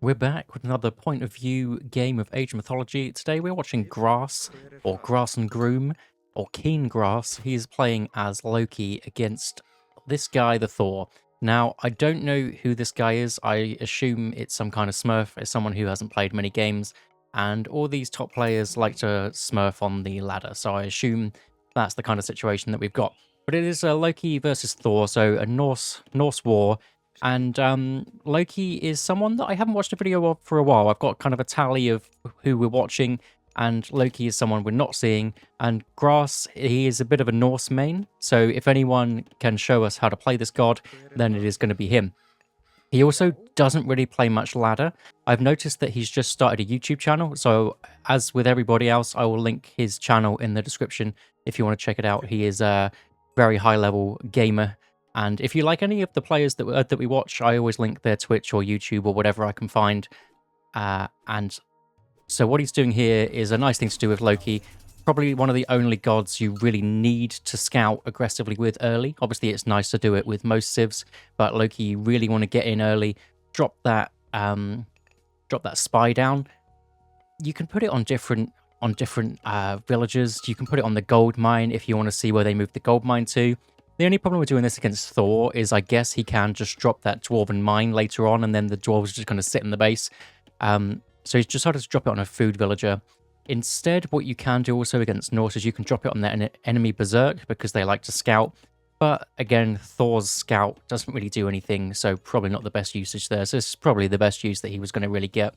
We're back with another point of view game of Age of Mythology. Today we're watching Grass, or Grass and Groom, or Keen Grass. He's playing as Loki against this guy, the Thor. Now, I don't know who this guy is. I assume it's some kind of smurf. It's someone who hasn't played many games, and all these top players like to smurf on the ladder, so I assume that's the kind of situation that we've got. But it is Loki versus Thor, so a Norse war. And Loki is someone that I haven't watched a video of for a while. I've got kind of a tally of who we're watching, and Loki is someone we're not seeing. And Grass, he is a bit of a Norse main, so if anyone can show us how to play this god, then it is going to be him. He also doesn't really play much ladder. I've noticed that he's just started a YouTube channel, so as with everybody else, I will link his channel in the description if you want to check it out. He is a very high-level gamer, and if you like any of the players that we watch, I always link their Twitch or YouTube or whatever I can find. And so what he's doing here is a nice thing to do with Loki. Probably one of the only gods you really need to scout aggressively with early. Obviously, it's nice to do it with most civs, but Loki, you really want to get in early. Drop that spy down. You can put it on different villages. You can put it on the gold mine if you want to see where they move the gold mine to. The only problem with doing this against Thor is I guess he can just drop that dwarven mine later on, and then the dwarves are just going to sit in the base. So he's decided to drop it on a food villager. Instead, what you can do also against Norse is you can drop it on their enemy berserk because they like to scout. But again, Thor's scout doesn't really do anything, so probably not the best usage there. So this is probably the best use that he was going to really get.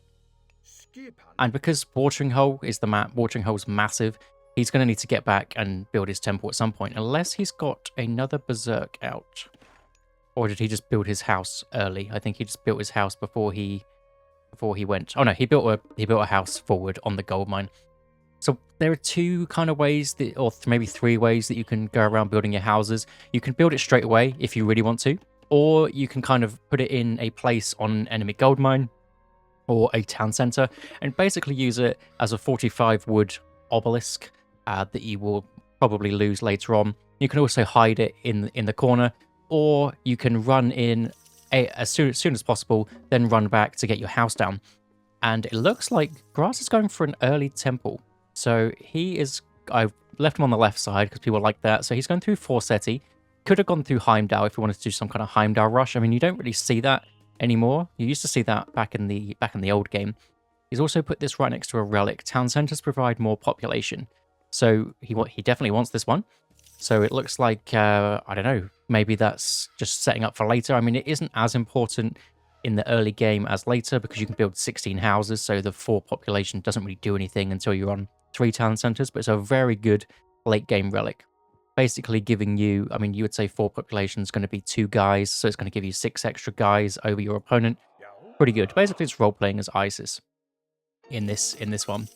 And because Watering Hole is the map, Watering Hole's massive, he's going to need to get back and build his temple at some point, unless he's got another berserk out. Or did he just build his house early? I think he just built his house before he went. Oh no, he built a house forward on the gold mine. So there are two kind of ways that, or maybe three ways that you can go around building your houses. You can build it straight away if you really want to, or you can kind of put it in a place on an enemy gold mine or a town center and basically use it as a 45 wood obelisk that you will probably lose later on. You can also hide it in the corner, or you can run in as soon as possible, then run back to get your house down. And it looks like Grass is going for an early temple. So I've left him on the left side because people like that. So he's going through Forseti. Could have gone through Heimdall if you wanted to do some kind of Heimdall rush. I mean, you don't really see that anymore. You used to see that back in the old game. He's also put this right next to a relic. Town centers provide more population. So he definitely wants this one. So it looks like, I don't know, maybe that's just setting up for later. I mean, it isn't as important in the early game as later because you can build 16 houses, so the 4 population doesn't really do anything until you're on 3 town centers, but it's a very good late game relic. Basically giving you, I mean, you would say 4 population is going to be 2 guys, so it's going to give you 6 extra guys over your opponent. Pretty good. Basically, it's role-playing as Isis in this one.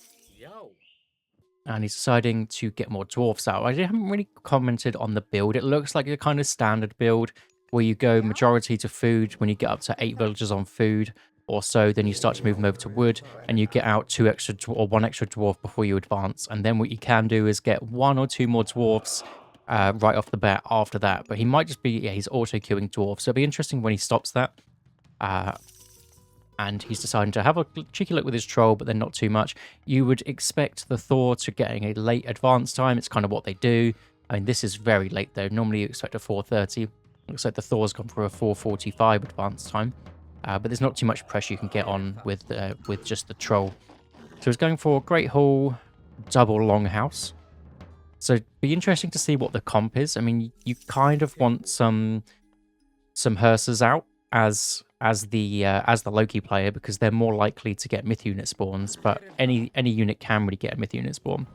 And he's deciding to get more dwarfs out. I haven't really commented on the build. It looks like a kind of standard build where you go majority to food. When you get up to 8 villagers on food or so, then you start to move them over to wood, and you get out 1 extra dwarf before you advance. And then what you can do is get 1 or 2 more dwarfs right off the bat after that. But he might just be, yeah, he's auto-queuing dwarfs. So it'll be interesting when he stops that. And he's deciding to have a cheeky look with his troll, but then not too much. You would expect the Thor to getting a late advance time. It's kind of what they do. I mean, this is very late, though. Normally, you expect a 4:30. Looks like the Thor's gone for a 4:45 advance time. But there's not too much pressure you can get on with just the troll. So he's going for Great Hall, double Longhouse. So it'd be interesting to see what the comp is. I mean, you kind of want some hearses out as the Loki player because they're more likely to get myth unit spawns, but any unit can really get a myth unit spawn.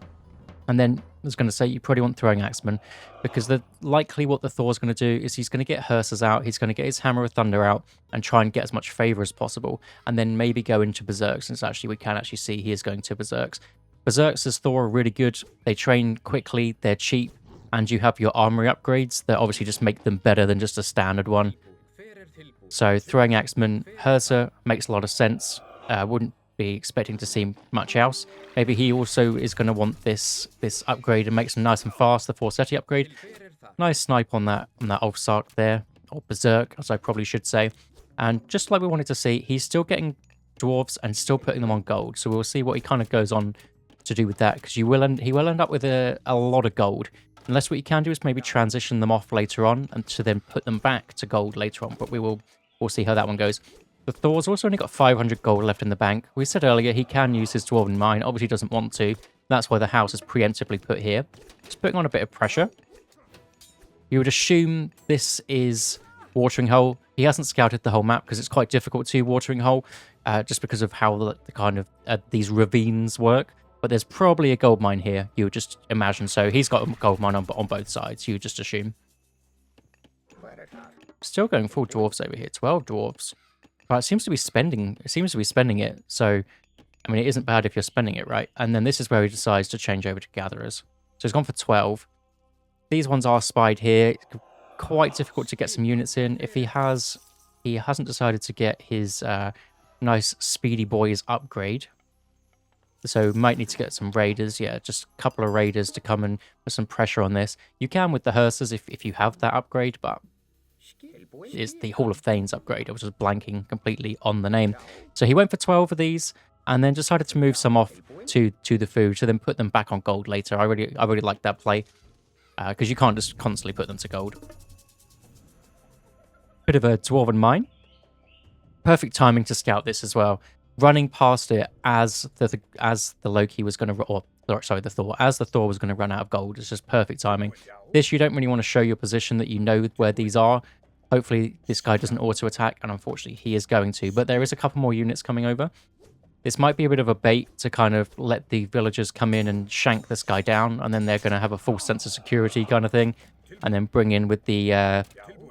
And then I was going to say you probably want throwing axemen because likely what the Thor's going to do is he's going to get hearses out, he's going to get his hammer of thunder out and try and get as much favor as possible, and then maybe go into berserks. Since actually we can actually see he is going to berserks. Berserks as Thor are really good. They train quickly, they're cheap, and you have your armory upgrades that obviously just make them better than just a standard one. So throwing axeman, Hersa makes a lot of sense. Wouldn't be expecting to see much else. Maybe he also is going to want this upgrade and makes them nice and fast, the Forseti upgrade. Nice snipe on that Ulfsark there, or Berserk, as I probably should say. And just like we wanted to see, he's still getting dwarves and still putting them on gold. So we'll see what he kind of goes on to do with that, because he will end up with a lot of gold. Unless what you can do is maybe transition them off later on and to then put them back to gold later on. But we'll see how that one goes. The Thor's also only got 500 gold left in the bank. We said earlier he can use his Dwarven Mine. Obviously doesn't want to. That's why the house is preemptively put here. Just putting on a bit of pressure. You would assume this is Watering Hole. He hasn't scouted the whole map because it's quite difficult to Watering Hole, just because of how the kind of these ravines work. But there's probably a gold mine here, you would just imagine. So he's got a gold mine on both sides, you would just assume. Still going full dwarves over here, 12 dwarves. But it seems to be spending it. So, I mean, it isn't bad if you're spending it, right? And then this is where he decides to change over to gatherers. So he's gone for 12. These ones are spied here. It's quite difficult to get some units in. If he hasn't decided to get his nice speedy boys upgrade. So might need to get some raiders. Yeah, just a couple of raiders to come and put some pressure on this. You can with the hearses if you have that upgrade, but it's the Hall of Thanes upgrade. I was just blanking completely on the name. So he went for 12 of these and then decided to move some off to the food to then put them back on gold later. I really like that play because you can't just constantly put them to gold. Bit of a Dwarven Mine. Perfect timing to scout this as well. Running past it as the Loki was going to, or sorry, the Thor, as the Thor was going to run out of gold. It's just perfect timing. This, you don't really want to show your position, that you know where these are. Hopefully this guy doesn't auto-attack, and unfortunately he is going to. But there is a couple more units coming over. This might be a bit of a bait to kind of let the villagers come in and shank this guy down, and then they're going to have a false sense of security kind of thing, and then bring in with the,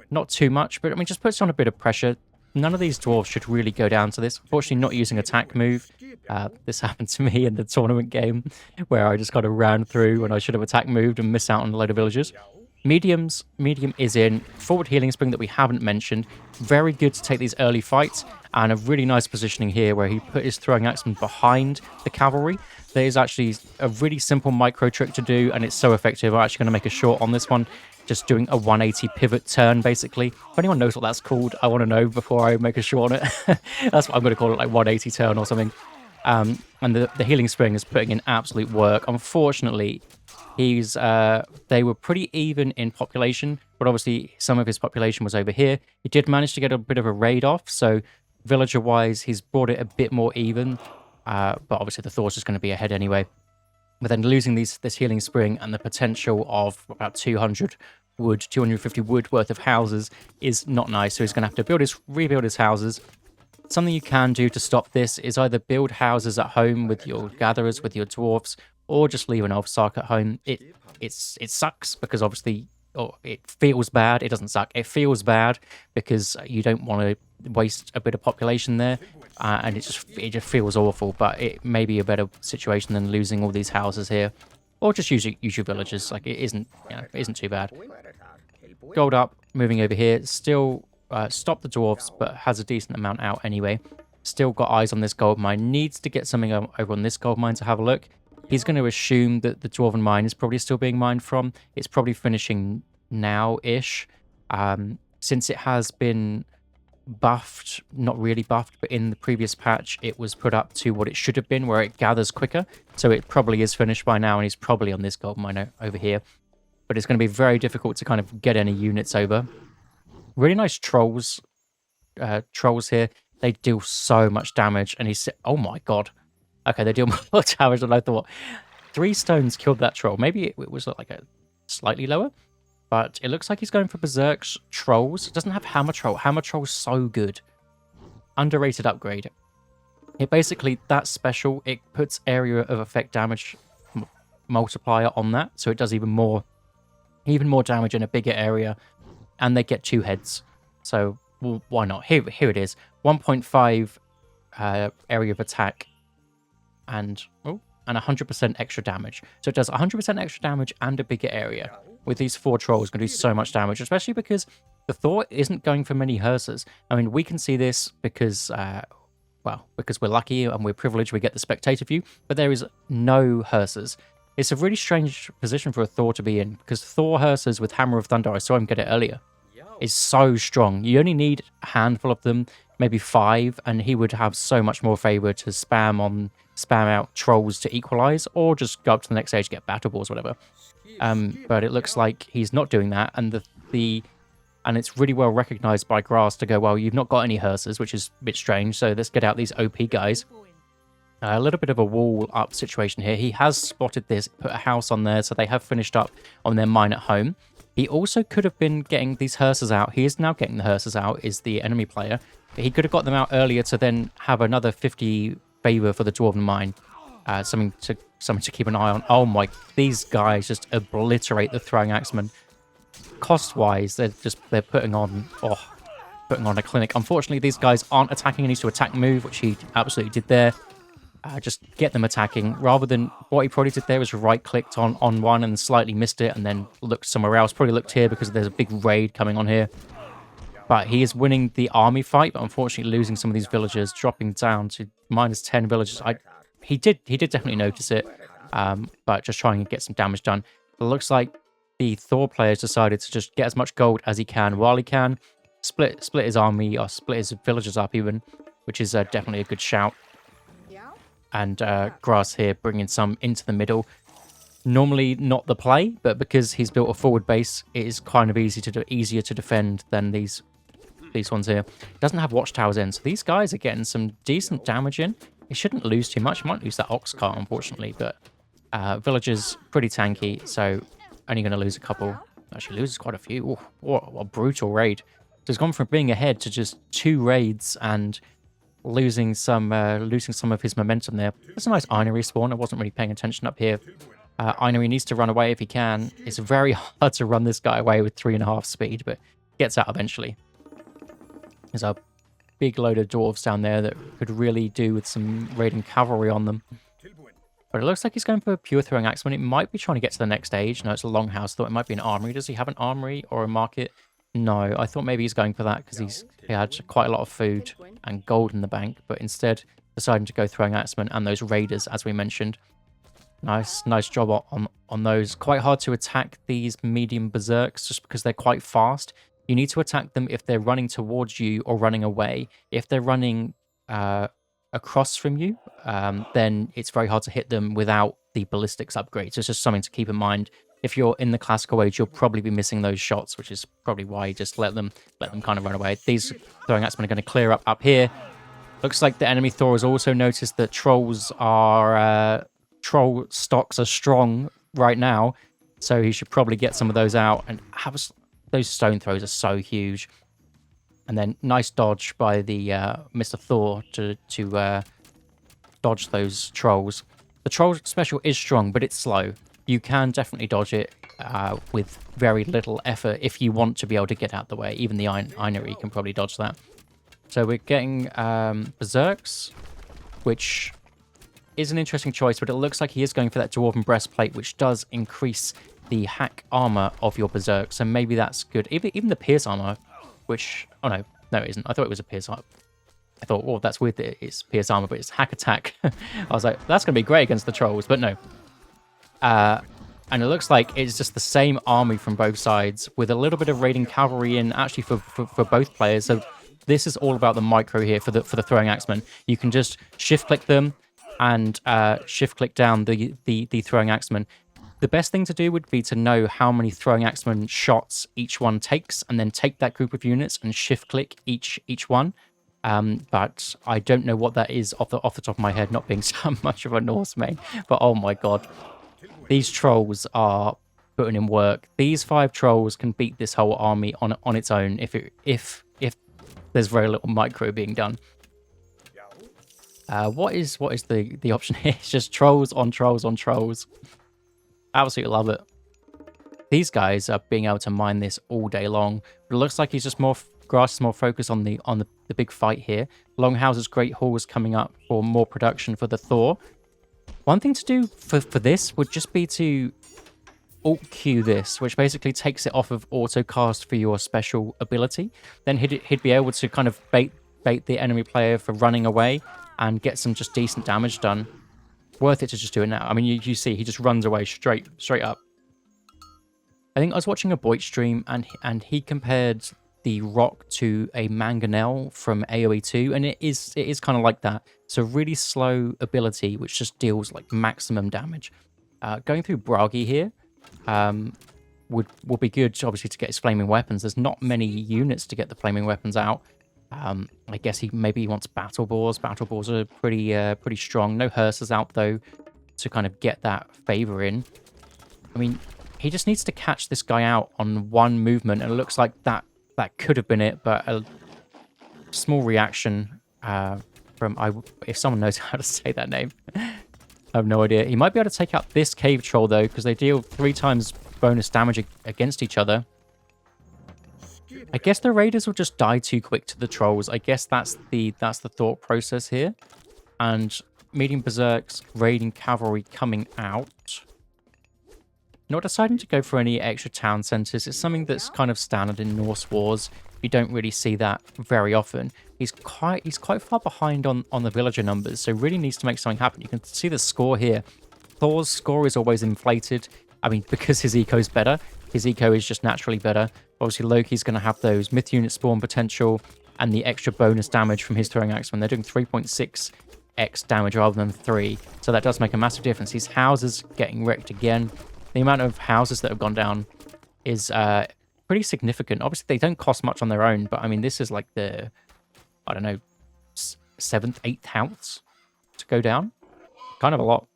not too much, but I mean, just puts on a bit of pressure. None of these dwarves should really go down to this. Unfortunately, not using attack move. This happened to me in the tournament game, where I just kind of ran through when I should have attack moved and missed out on a load of villagers. Medium is in. Forward healing spring that we haven't mentioned. Very good to take these early fights, and a really nice positioning here where he put his throwing axeman behind the cavalry. There is actually a really simple micro trick to do, and it's so effective. I'm actually going to make a short on this one. Just doing a 180 pivot turn, basically. If anyone knows what that's called, I want to know before I make a short on it. That's what I'm going to call it, like 180 turn or something. And the healing spring is putting in absolute work. Unfortunately, they were pretty even in population, but obviously some of his population was over here. He did manage to get a bit of a raid off, so villager-wise, he's brought it a bit more even. But obviously the Thor's just going to be ahead anyway. But then losing this healing spring and the potential of about 250 wood worth of houses is not nice. So he's going to have to rebuild his houses. Something you can do to stop this is either build houses at home with your gatherers, with your dwarfs, or just leave an elf sark at home. It sucks because obviously, it feels bad. It doesn't suck. It feels bad because you don't want to waste a bit of population there. And it just feels awful, but it may be a better situation than losing all these houses here, or just use your villagers. Like it isn't too bad. Gold up, moving over here. Still stop the dwarves, but has a decent amount out anyway. Still got eyes on this gold mine. Needs to get something over on this gold mine to have a look. He's going to assume that the Dwarven mine is probably still being mined from. It's probably finishing now-ish, since it has been buffed, not really buffed, but in the previous patch it was put up to what it should have been, where it gathers quicker. So it probably is finished by now, and he's probably on this gold mine over here. But it's going to be very difficult to kind of get any units over. Really nice trolls here. They deal so much damage, and he's... Oh my god. Okay, they deal more damage than I thought. 3 stones killed that troll. Maybe it was like a slightly lower. But it looks like he's going for Berserk's Trolls. It doesn't have Hammer Troll. Hammer Troll's so good. Underrated upgrade. It basically, that special, it puts area of effect damage multiplier on that. So it does even more damage in a bigger area. And they get 2 heads. So, well, why not? Here it is. 1.5 area of attack. And 100% extra damage. So it does 100% extra damage and a bigger area. With these 4 trolls, going to do so much damage, especially because the Thor isn't going for many hearsers. I mean, we can see this because, because we're lucky and we're privileged, we get the spectator view, but there is no hearsers. It's a really strange position for a Thor to be in, because Thor hearsers with Hammer of Thunder, I saw him get it earlier, is so strong. You only need a handful of them, maybe 5, and he would have so much more favor to spam out trolls to equalize, or just go up to the next stage, get battle balls, whatever. But it looks like he's not doing that, and and it's really well recognized by Grass to go, well, you've not got any hearses, which is a bit strange, so let's get out these OP guys. A little bit of a wall up situation here. He has spotted this, put a house on there, so they have finished up on their mine at home. He also could have been getting these hearses out. He is now getting the hearses out, is the enemy player. But he could have got them out earlier to then have another 50 favor for the Dwarven mine. Something to keep an eye on. Oh my, these guys just obliterate the throwing axemen. Cost-wise, they're putting on a clinic. Unfortunately, these guys aren't attacking. He needs to attack move, which he absolutely did there. Just get them attacking, rather than what he probably did there was right-clicked on one and slightly missed it and then looked somewhere else. Probably looked here because there's a big raid coming on here. But he is winning the army fight, but unfortunately losing some of these villagers, dropping down to -10 villagers. He did definitely notice it, but just trying to get some damage done. It looks like the Thor players decided to just get as much gold as he can while he can, split his army, or split his villagers up even, which is definitely a good shout. And Grass here bringing some into the middle. Normally not the play, but because he's built a forward base, it is kind of easier to defend than these ones here. Doesn't have watchtowers in, so these guys are getting some decent damage in. He shouldn't lose too much. He might lose that ox cart, unfortunately, but villagers pretty tanky, so only going to lose a couple. Actually loses quite a few. Ooh, what a brutal raid. So he's gone from being ahead to just 2 raids and losing some of his momentum there. That's a nice Einery spawn. I wasn't really paying attention up here. Einery needs to run away if he can. It's very hard to run this guy away with 3.5 speed, but gets out eventually. There's a big load of dwarves down there that could really do with some raiding cavalry on them. But it looks like he's going for a pure throwing axeman. It might be trying to get to the next stage. No, it's a longhouse. Thought it might be an armory. Does he have an armory or a market? No, I thought maybe he's going for that because he had quite a lot of food and gold in the bank, but instead deciding to go throwing axemen and those raiders, as we mentioned. Nice job on those. Quite hard to attack these medium berserks just because they're quite fast. You need to attack them if they're running towards you or running away. If they're running across from you, then it's very hard to hit them without the ballistics upgrade. So it's just something to keep in mind. If you're in the classical age, you'll probably be missing those shots, which is probably why you just let them kind of run away. These throwing axemen are going to clear up here. Looks like the enemy Thor has also noticed that troll stocks are strong right now, so he should probably get some of those out. And those stone throws are so huge. And then nice dodge by the Mr. Thor to dodge those trolls. The troll special is strong, but it's slow. You can definitely dodge it with very little effort if you want to be able to get out the way. Even the Einery can probably dodge that. So we're getting Berserks, which is an interesting choice, but it looks like he is going for that Dwarven Breastplate, which does increase the hack armor of your Berserk. So maybe that's good. Even the Pierce armor, which... Oh, no, it isn't. I thought it was a Pierce armor. I thought, oh, that's weird that it's Pierce armor, but it's hack attack. I was like, that's going to be great against the trolls, but no. And it looks like it's just the same army from both sides with a little bit of raiding cavalry in actually for both players. So this is all about the micro here for the throwing axemen. You can just shift click them and shift click down the throwing axemen. The best thing to do would be to know how many throwing axemen shots each one takes, and then take that group of units and shift click each one. But I don't know what that is off the top of my head, not being so much of a Norse main. But oh my god, these trolls are putting in work. These 5 trolls can beat this whole army on its own if there's very little micro being done. What is the option here? It's just trolls on trolls on trolls. Absolutely love it. These guys are being able to mine this all day long. But it looks like he's just Grass is more focused on the big fight here. Longhouse's Great Hall is coming up for more production for the Thor. One thing to do for this would just be to Alt Q this, which basically takes it off of auto cast for your special ability. Then he'd be able to kind of bait the enemy player for running away and get some just decent damage done. Worth it to just do it now. I mean, you see, he just runs away straight up. I think I was watching a Boit stream and he compared the rock to a mangonel from AoE 2, and it is kind of like that. It's a really slow ability which just deals like maximum damage. Going through Bragi here would be good, obviously, to get his flaming weapons. There's not many units to get the flaming weapons out. I guess maybe he wants battle boars. Battle boars are pretty strong. No hearses out though to kind of get that favor in. I mean, he just needs to catch this guy out on one movement, and it looks like that could have been it, but a small reaction from if someone knows how to say that name. I have no idea. He might be able to take out this cave troll though, because they deal 3 times bonus damage against each other. I guess the raiders will just die too quick to the trolls. I guess that's the thought process here. And medium berserks, raiding cavalry coming out. Not deciding to go for any extra town centers. It's something that's kind of standard in Norse wars. You don't really see that very often. He's quite far behind on the villager numbers, so really needs to make something happen. You can see the score here. Thor's score is always inflated. I mean, because his eco is better. His eco is just naturally better. Obviously, Loki's going to have those myth unit spawn potential and the extra bonus damage from his throwing axe when they're doing 3.6x damage rather than 3. So that does make a massive difference. His houses getting wrecked again. The amount of houses that have gone down is pretty significant. Obviously, they don't cost much on their own, but I mean, this is like the, I don't know, 7th, 8th house to go down. Kind of a lot.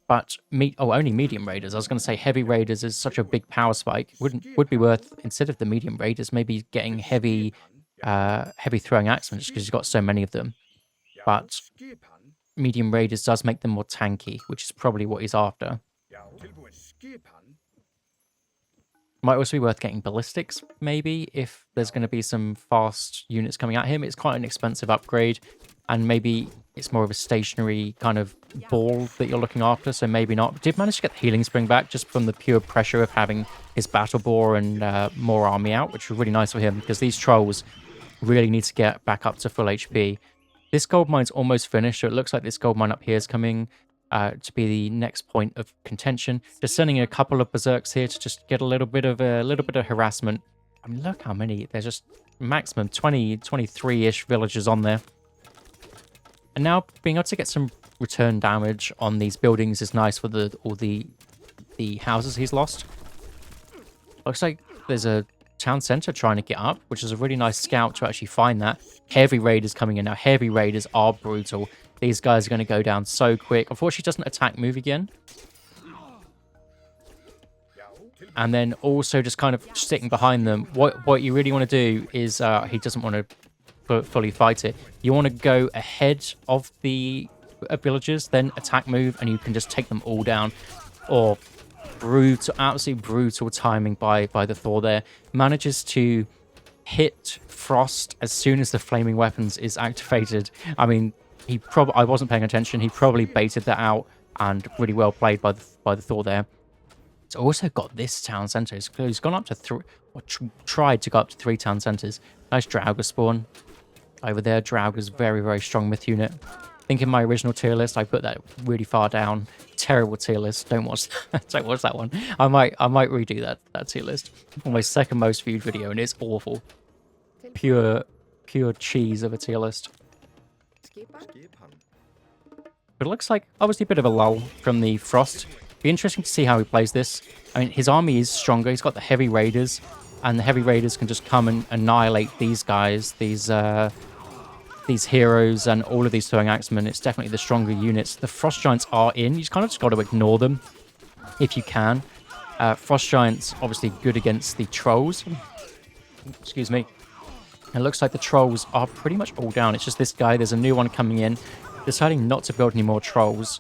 But only medium raiders. I was going to say heavy raiders is such a big power spike. Would be worth, instead of the medium raiders, maybe getting heavy throwing axemen, just because you've got so many of them. But medium raiders does make them more tanky, which is probably what he's after. Might also be worth getting ballistics, maybe, if there's going to be some fast units coming at him. It's quite an expensive upgrade, and maybe it's more of a stationary kind of ball that you're looking after, so maybe not. Did manage to get the healing spring back just from the pure pressure of having his battle boar and more army out, which was really nice for him, because these trolls really need to get back up to full HP. This gold mine's almost finished, so it looks like this gold mine up here is coming to be the next point of contention. Just sending in a couple of berserks here to just get a little bit of harassment. I mean, look how many. There's just maximum 23-ish villagers on there. And now being able to get some return damage on these buildings is nice for all the houses he's lost. Looks like there's a town center trying to get up, which is a really nice scout to actually find that. Heavy raiders coming in now. Heavy raiders are brutal. These guys are going to go down so quick. Unfortunately, doesn't attack move again. And then also just kind of sitting behind them. What you really want to do is, he doesn't want to fully fight it. You want to go ahead of the villagers, then attack move, and you can just take them all down. Or absolutely brutal timing by the Thor there. Manages to hit Frost as soon as the flaming weapons is activated. I mean, I wasn't paying attention. He probably baited that out, and really well played by the Thor there. It's also got this town center. He's gone up to 3, or tried to go up to 3 town centers. Nice Draugr spawn over there. Draugur's very, very strong myth unit. I think in my original tier list, I put that really far down. Terrible tier list. Don't watch that one. I might redo that tier list. On my second most viewed video, and it's awful. Pure cheese of a tier list. But it looks like, obviously, a bit of a lull from the Frost. Be interesting to see how he plays this. I mean, his army is stronger. He's got the heavy raiders, and the heavy raiders can just come and annihilate these guys, these heroes, and all of these throwing axemen. It's definitely the stronger units. The Frost Giants are in. You just kind of just got to ignore them if you can. Frost Giants, obviously, good against the trolls. Excuse me. It looks like the trolls are pretty much all down. It's just this guy. There's a new one coming in. Deciding not to build any more trolls.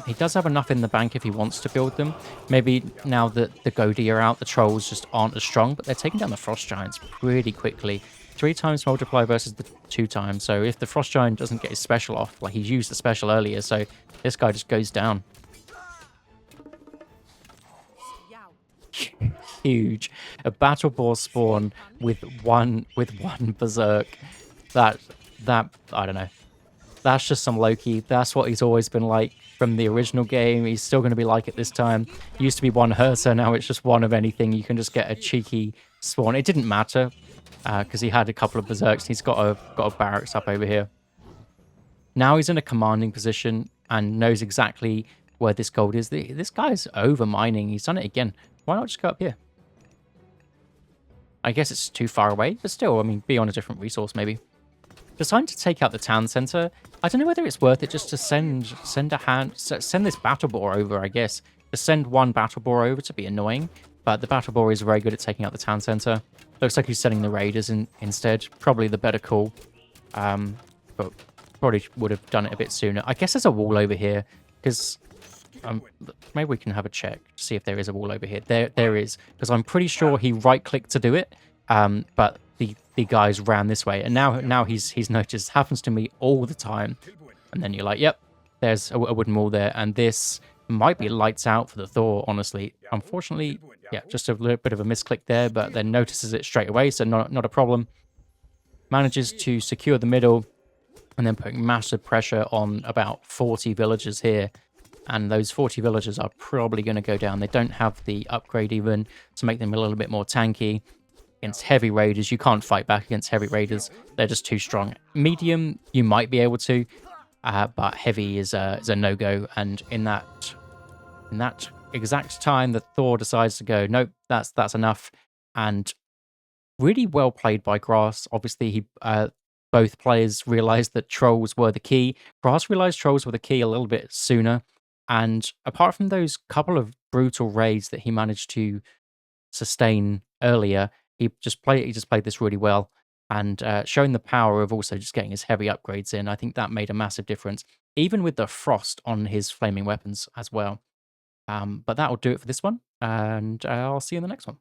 He does have enough in the bank if he wants to build them. Maybe now that the Goldie are out, the trolls just aren't as strong, but they're taking down the Frost Giants pretty quickly. 3 times multiply versus the 2 times. So if the Frost Giant doesn't get his special off, like he's used the special earlier, so this guy just goes down. Huge. A battle boar spawn with one berserk. That I don't know. That's just some Loki. That's what he's always been like from the original game. He's still going to be like it this time. Used to be 1 Hersa, now it's just 1 of anything. You can just get a cheeky spawn. It didn't matter because he had a couple of berserks. He's got a barracks up over here. Now he's in a commanding position and knows exactly where this gold is. This guy's over mining. He's done it again. Why not just go up here? I guess it's too far away, but still, I mean, be on a different resource maybe. Deciding to take out the town center. I don't know whether it's worth it just to send this battle boar over, I guess. To send one battle boar over to be annoying, but the battle boar is very good at taking out the town center. Looks like he's sending the raiders instead. Probably the better call. But probably would have done it a bit sooner. I guess there's a wall over here, because maybe we can have a check to see if there is a wall over here. There is, because I'm pretty sure he right-clicked to do it, but the guys ran this way, and now he's noticed. Happens to me all the time. And then you're like, yep, there's a wooden wall there, and this might be lights out for the Thor, honestly. Unfortunately, yeah, just a little bit of a misclick there, but then notices it straight away, so not a problem. Manages to secure the middle, and then putting massive pressure on about 40 villagers here. And those 40 villagers are probably going to go down. They don't have the upgrade even to make them a little bit more tanky. Against heavy raiders, you can't fight back against heavy raiders. They're just too strong. Medium, you might be able to, but heavy is a no-go. And in that exact time, the Thor decides to go, nope, that's enough. And really well played by Grass. Obviously, both players realized that trolls were the key. Grass realized trolls were the key a little bit sooner. And apart from those couple of brutal raids that he managed to sustain earlier, he just played this really well, and showing the power of also just getting his heavy upgrades in. I think that made a massive difference, even with the frost on his flaming weapons as well. But that will do it for this one, and I'll see you in the next one.